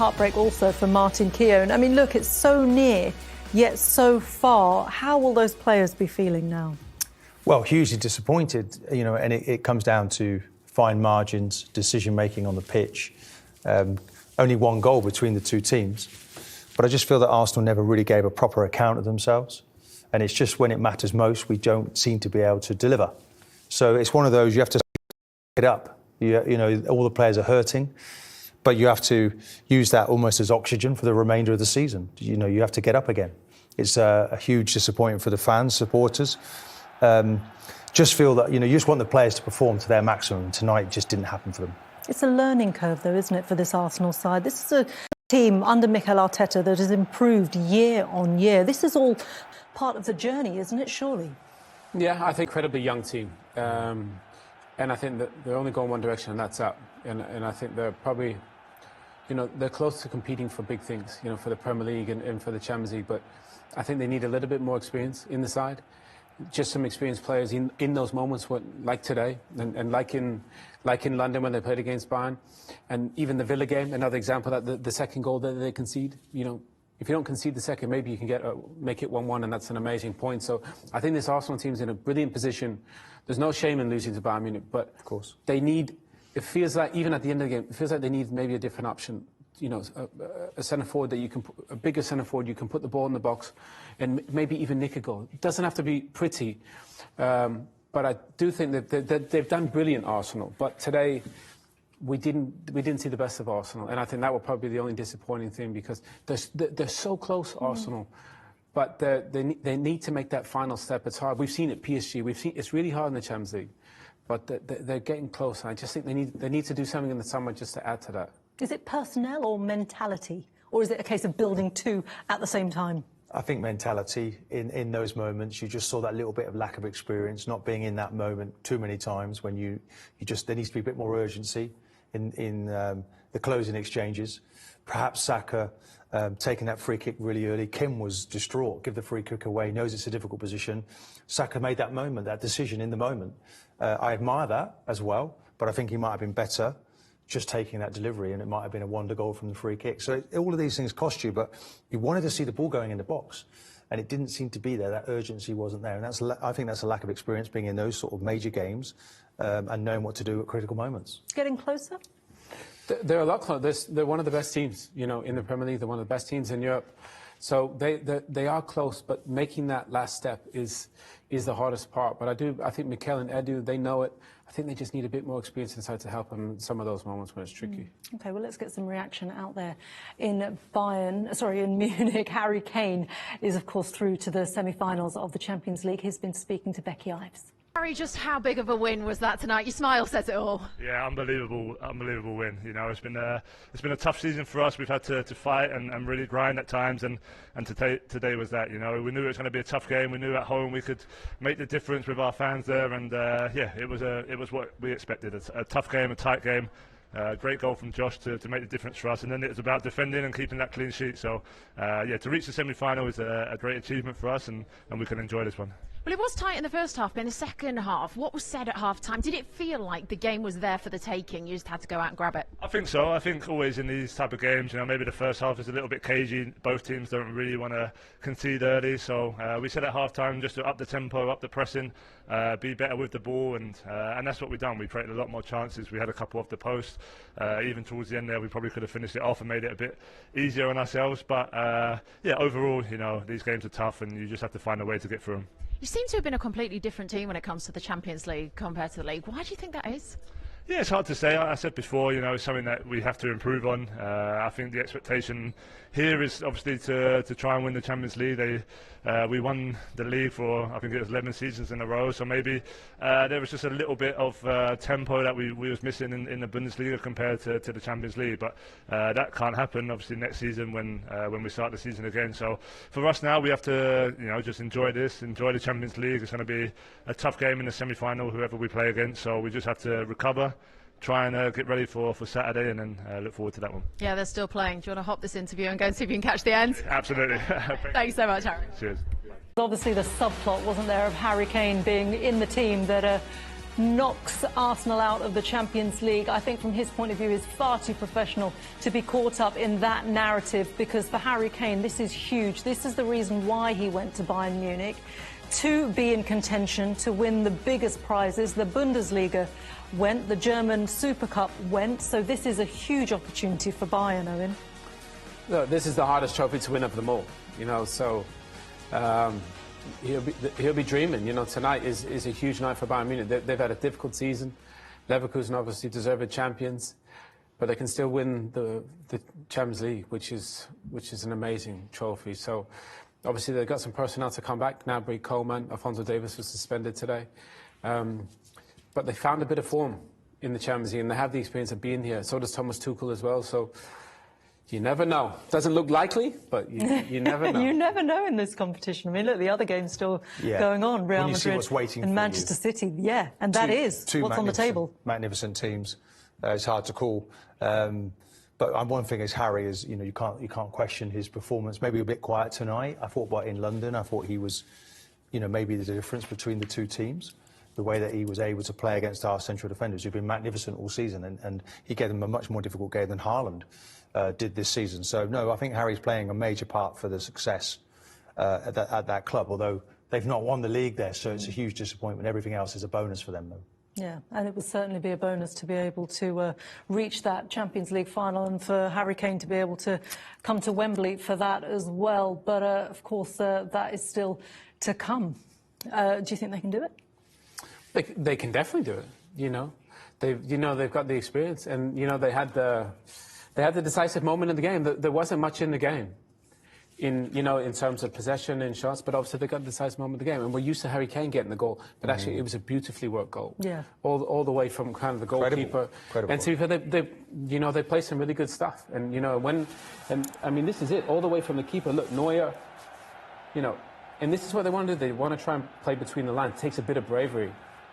heartbreak also for Martin Keown. I mean, look, it's so near, yet so far. How will those players be feeling now? Well, hugely disappointed, you know, and it comes down to fine margins, decision-making on the pitch. Only one goal between the two teams. But I just feel that Arsenal never really gave a proper account of themselves. And it's just when it matters most, we don't seem to be able to deliver. So it's one of those, you have to get up. You know, all the players are hurting, but you have to use that almost as oxygen for the remainder of the season. You know, you have to get up again. It's a huge disappointment for the fans, supporters. Just feel that, you know, you just want the players to perform to their maximum. Tonight just didn't happen for them. It's a learning curve, though, isn't it, for this Arsenal side? This is a team under Mikel Arteta that has improved year on year. This is all part of the journey, isn't it, surely? Yeah, I think incredibly young team. And I think that they're only going one direction, and that's up. And I think they're probably, you know, they're close to competing for big things, you know, for the Premier League and for the Champions League. But I think they need a little bit more experience in the side. Just some experienced players in those moments, like today, and like in London when they played against Bayern, and even the Villa game, another example that the second goal that they concede. You know, if you don't concede the second, maybe you can make it 1-1, and that's an amazing point. So I think this Arsenal team's in a brilliant position. There's no shame in losing to Bayern Munich, but of course they need. It feels like even at the end of the game, it feels like they need maybe a different option. You know, a centre forward that you can, a bigger centre forward, you can put the ball in the box, and maybe even nick a goal. It doesn't have to be pretty, but I do think that they've done brilliant, Arsenal. But today, we didn't see the best of Arsenal, and I think that will probably be the only disappointing thing, because they're so close, Arsenal, but they need to make that final step. It's hard. We've seen it, PSG. We've seen it's really hard in the Champions League, but they're getting close. And I just think they need to do something in the summer just to add to that. Is it personnel or mentality? Or is it a case of building two at the same time? I think mentality in those moments. You just saw that little bit of lack of experience, not being in that moment too many times when there needs to be a bit more urgency in the closing exchanges. Perhaps Saka taking that free kick really early. Kim was distraught, give the free kick away, knows it's a difficult position. Saka made that moment, that decision in the moment. I admire that as well, but I think he might have been better just taking that delivery, and it might have been a wonder goal from the free kick. So all of these things cost you, but you wanted to see the ball going in the box, and it didn't seem to be there. That urgency wasn't there, and I think that's a lack of experience being in those sort of major games and knowing what to do at critical moments. Getting closer? They're a lot closer. They're one of the best teams, you know, in the Premier League. They're one of the best teams in Europe. So they are close, but making that last step is the hardest part. But I think Mikel and Edu, they know it. I think they just need a bit more experience inside to help them in some of those moments when it's tricky. OK, well, let's get some reaction out there. In Munich, Harry Kane is, of course, through to the semi-finals of the Champions League. He's been speaking to Becky Ives. Harry, just how big of a win was that tonight? Your smile says it all. Yeah, unbelievable win. You know, it's been a tough season for us. We've had to fight and really grind at times, and today was that. You know, we knew it was going to be a tough game. We knew at home we could make the difference with our fans there, and yeah, it was what we expected. A tough game, a tight game. Great goal from Josh to make the difference for us, and then it was about defending and keeping that clean sheet. So yeah, to reach the semi-final is a great achievement for us, and we can enjoy this one. Well, it was tight in the first half, but in the second half, what was said at half-time? Did it feel like the game was there for the taking? You just had to go out and grab it? I think so. I think always in these type of games, you know, maybe the first half is a little bit cagey. Both teams don't really want to concede early. So we said at half-time just to up the tempo, up the pressing, be better with the ball, and that's what we've done. We created a lot more chances. We had a couple off the post. Even towards the end there, we probably could have finished it off and made it a bit easier on ourselves. But yeah, overall, you know, these games are tough, and you just have to find a way to get through them. You seem to have been a completely different team when it comes to the Champions League compared to the league. Why do you think that is? Yeah, it's hard to say. I said before, you know, it's something that we have to improve on. I think the expectation here is obviously to try and win the Champions League. We won the league for, I think it was 11 seasons in a row, so maybe there was just a little bit of tempo that we was missing in the Bundesliga compared to the Champions League. But that can't happen obviously next season when we start the season again. So for us now, we have to, you know, just enjoy this, enjoy the Champions League. It's going to be a tough game in the semi-final, whoever we play against. So we just have to recover, try and get ready for Saturday, and then look forward to that one. Yeah, they're still playing. Do you want to hop this interview and go and see if you can catch the end? Absolutely. Thanks so much, Harry. Cheers. Obviously, the subplot, wasn't there, of Harry Kane being in the team that knocks Arsenal out of the Champions League. I think from his point of view, is far too professional to be caught up in that narrative, because for Harry Kane, this is huge. This is the reason why he went to Bayern Munich, to be in contention, to win the biggest prizes. The Bundesliga went, the German Super Cup went, so this is a huge opportunity for Bayern, Owen. Look, this is the hardest trophy to win of them all, you know, so he'll be dreaming. You know, tonight is a huge night for Bayern Munich. They've had a difficult season. Leverkusen obviously deserved champions, but they can still win the Champions League, which is an amazing trophy. So obviously they've got some personnel to come back. Gnabry, Coleman, Alphonso Davies was suspended today. But they found a bit of form in the Champions League, and they have the experience of being here. So does Thomas Tuchel as well. So you never know. Doesn't look likely, but you never know. You never know in this competition. I mean, look, the other game's still going on. Real Madrid and Manchester City. Yeah, and that is what's on the table. Magnificent teams. It's hard to call. But one thing is Harry is, you know, you can't question his performance. Maybe a bit quiet tonight. I thought, but in London, I thought he was, you know, maybe there's a difference between the two teams. The way that he was able to play against our central defenders, who've been magnificent all season, and he gave them a much more difficult game than Haaland did this season. So, no, I think Harry's playing a major part for the success at that club, although they've not won the league there, so it's a huge disappointment. Everything else is a bonus for them, though. Yeah, and it would certainly be a bonus to be able to reach that Champions League final, and for Harry Kane to be able to come to Wembley for that as well. But, of course, that is still to come. Do you think they can do it? They can definitely do it. You know, they've got the experience, and you know they had the decisive moment in the game. There wasn't much in the game, in terms of possession and shots, but obviously they got the decisive moment of the game. And we're used to Harry Kane getting the goal, but actually it was a beautifully worked goal. Yeah, all the way from kind of the goalkeeper. Incredible. And to be fair, they play some really good stuff. And I mean this is it, all the way from the keeper. Look, Neuer, you know, and this is what they want to do. They want to try and play between the lines. It takes a bit of bravery.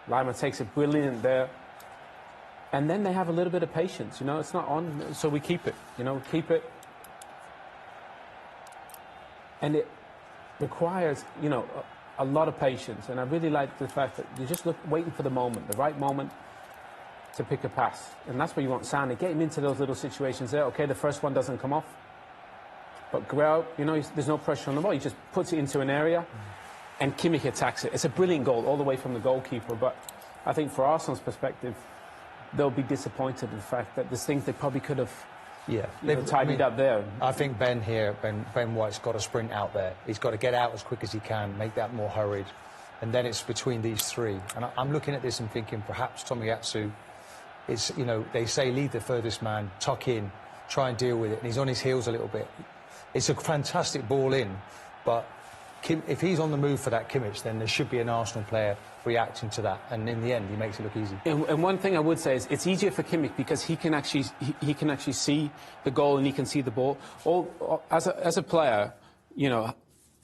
Lima takes it brilliant there. And then they have a little bit of patience, you know, it's not on, so we keep it, keep it. And it requires, a lot of patience. And I really like the fact that you're just waiting for the moment, the right moment to pick a pass. And that's what you want Sané. Get him into those little situations there. Okay, the first one doesn't come off. But Guerrero, there's no pressure on the ball. He just puts it into an area. And Kimmich attacks it. It's a brilliant goal all the way from the goalkeeper. But I think for Arsenal's perspective, they'll be disappointed in the fact that there's things they probably could have tidied up there. I think Ben White's got to sprint out there. He's got to get out as quick as he can, make that more hurried. And then it's between these three. And I'm looking at this and thinking perhaps Tomiyasu is, they say lead the furthest man, tuck in, try and deal with it. And he's on his heels a little bit. It's a fantastic ball in, but if he's on the move for that Kimmich, then there should be an Arsenal player reacting to that, and in the end, he makes it look easy. And one thing I would say is it's easier for Kimmich because he can actually see the goal and he can see the ball. As a player,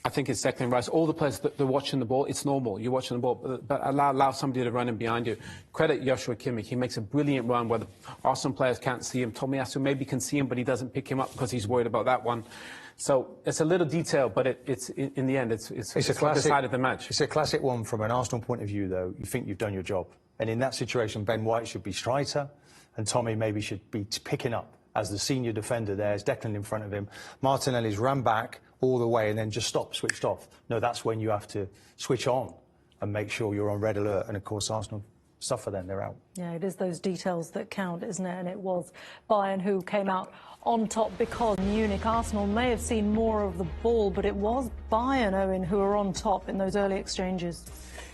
I think it's Declan Rice. All the players they're watching the ball. It's normal. You're watching the ball, but allow somebody to run in behind you. Credit Joshua Kimmich. He makes a brilliant run where the Arsenal players can't see him. Tomiyasu maybe can see him, but he doesn't pick him up because he's worried about that one. So it's a little detail, but it's in the end, it's what decided the match. It's a classic one from an Arsenal point of view, though. You think you've done your job. And in that situation, Ben White should be striker, and Tommy maybe should be picking up as the senior defender there. There's Declan in front of him. Martinelli's run back all the way and then just switched off. No, that's when you have to switch on and make sure you're on red alert. And, of course, Arsenal suffer then, they're out. Yeah, it is those details that count, isn't it? And it was Bayern who came out on top because Munich. Arsenal may have seen more of the ball, but it was Bayern, Owen, who were on top in those early exchanges.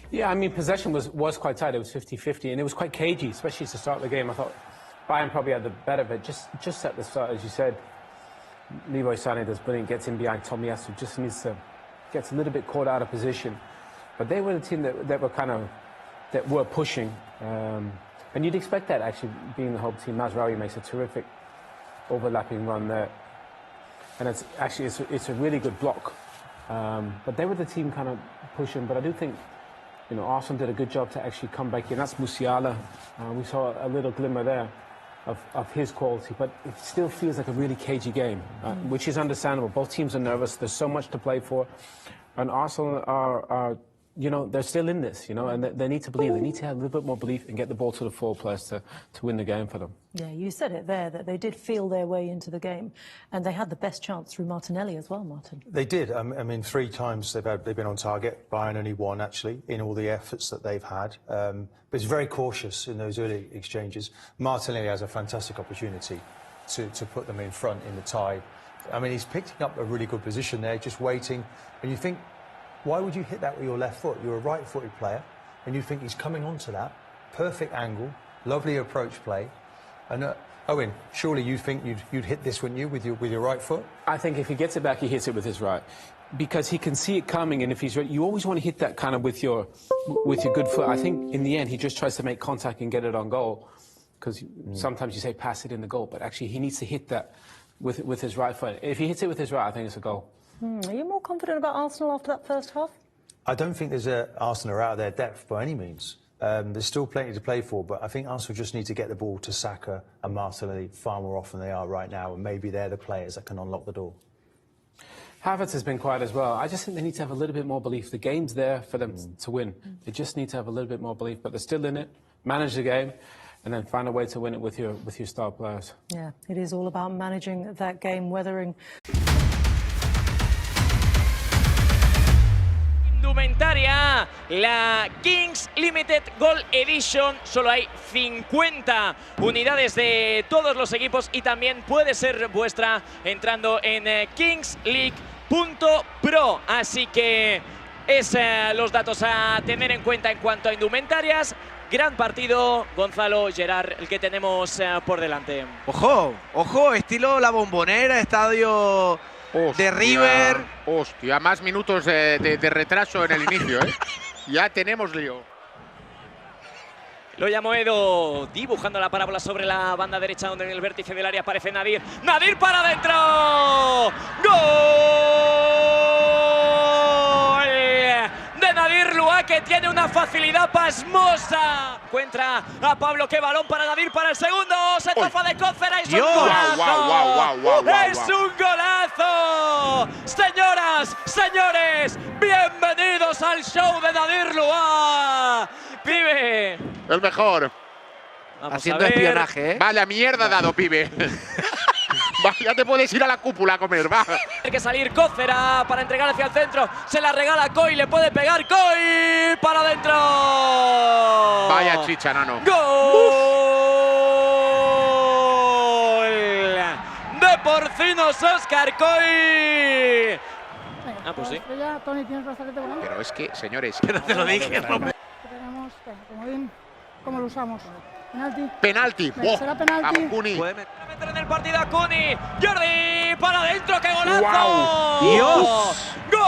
Yeah, I mean, possession was quite tight. It was 50-50, and it was quite cagey, especially to start the game. I thought Bayern probably had the better of it. Just at the start, as you said, Leroy Sané does brilliant, gets in behind Tomiyasu, just gets a little bit caught out of position. But they were the team that were pushing. And you'd expect that, actually, being the home team. Mazraoui makes a terrific overlapping run there, and it's a really good block. But they were the team kind of pushing. But I do think, Arsenal did a good job to actually come back in. That's Musiala. We saw a little glimmer there of his quality, but it still feels like a really cagey game, which is understandable. Both teams are nervous. There's so much to play for, and Arsenal are you know, they're still in this, you know, and they need to believe. They need to have a little bit more belief and get the ball to the forward players to win the game for them. Yeah, you said it there, that they did feel their way into the game, and they had the best chance through Martinelli as well, Martin. They did. I mean, 3 times they've been on target. Bayern only 1, actually, in all the efforts that they've had. But it's very cautious in those early exchanges. Martinelli has a fantastic opportunity to put them in front in the tie. I mean, he's picking up a really good position there, just waiting. And you think, why would you hit that with your left foot? You're a right-footed player, and you think he's coming onto that. Perfect angle, lovely approach play. And Owen, surely you think you'd hit this, wouldn't you, with your right foot? I think if he gets it back, he hits it with his right, because he can see it coming. And if he's ready, you always want to hit that kind of with your good foot. I think in the end, he just tries to make contact and get it on goal, because sometimes you say pass it in the goal, but actually he needs to hit that with his right foot. If he hits it with his right, I think it's a goal. Are you more confident about Arsenal after that first half? I don't think Arsenal are out of their depth by any means. There's still plenty to play for, but I think Arsenal just need to get the ball to Saka and Martinelli far more often than they are right now, and maybe they're the players that can unlock the door. Havertz has been quiet as well. I just think they need to have a little bit more belief. The game's there for them to win. They just need to have a little bit more belief, but they're still in it. Manage the game, and then find a way to win it with your star players. Yeah, it is all about managing that game, weathering. Indumentaria, la Kings Limited Gold Edition, solo hay 50 unidades de todos los equipos y también puede ser vuestra entrando en kingsleague.pro, así que es los datos a tener en cuenta en cuanto a indumentarias. Gran partido, Gonzalo, Gerard, el que tenemos por delante. Ojo, ojo, estilo La Bombonera, estadio de River. Hostia, más minutos de retraso en el inicio, ¿eh? Ya tenemos lío. Lo llamó Edo, dibujando la parábola sobre la banda derecha, donde en el vértice del área aparece Nadir. ¡Nadir para adentro! ¡Gol! De Nadir Lua, que tiene una facilidad pasmosa. Encuentra a Pablo, qué balón para Nadir para el segundo. Se tafa de Cócera, es un golazo. ¡Es un golazo! Señoras, señores, bienvenidos al show de Nadir Lua. Pibe. El mejor. Vamos haciendo espionaje, ¿eh? Vaya mierda dado, pibe. Va, ya te puedes ir a la cúpula a comer, va. Tiene que salir Cócera para entregar hacia el centro. Se la regala Coy, le puede pegar Coy para adentro. Vaya chicha, nano. ¡Gol! De Porcinos Óscar Coy. Ah, pues sí. Tony, tienes brazalete volante. Pero es que, señores, Que no te lo dije. Tenemos comodín. ¿Cómo lo usamos? Penalti. penalti. Venga, será penalti. Vamos, Cuni. Puede meter en el partido a Cuni. Jordi para adentro, qué golazo. ¡Guau! ¡Dios! ¡Gol!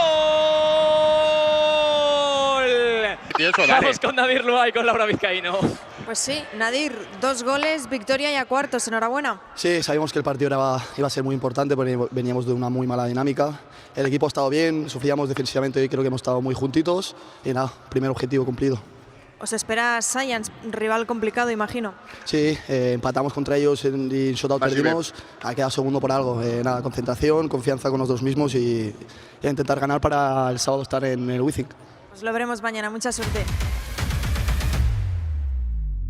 Vamos con Nadir Lua y con Laura Vizcaíno. Pues sí, Nadir, 2 goles, victoria y a cuartos, enhorabuena. Sí, sabíamos que el partido iba a ser muy importante porque veníamos de una muy mala dinámica. El equipo ha estado bien, sufríamos defensivamente y creo que hemos estado muy juntitos. Y nada, primer objetivo cumplido. Os espera Science, rival complicado, imagino. Sí, empatamos contra ellos y shootout perdimos. Ha quedado segundo por algo. Nada, concentración, confianza con nosotros mismos y intentar ganar para el sábado estar en el Wizzing. Pues lo veremos mañana, mucha suerte.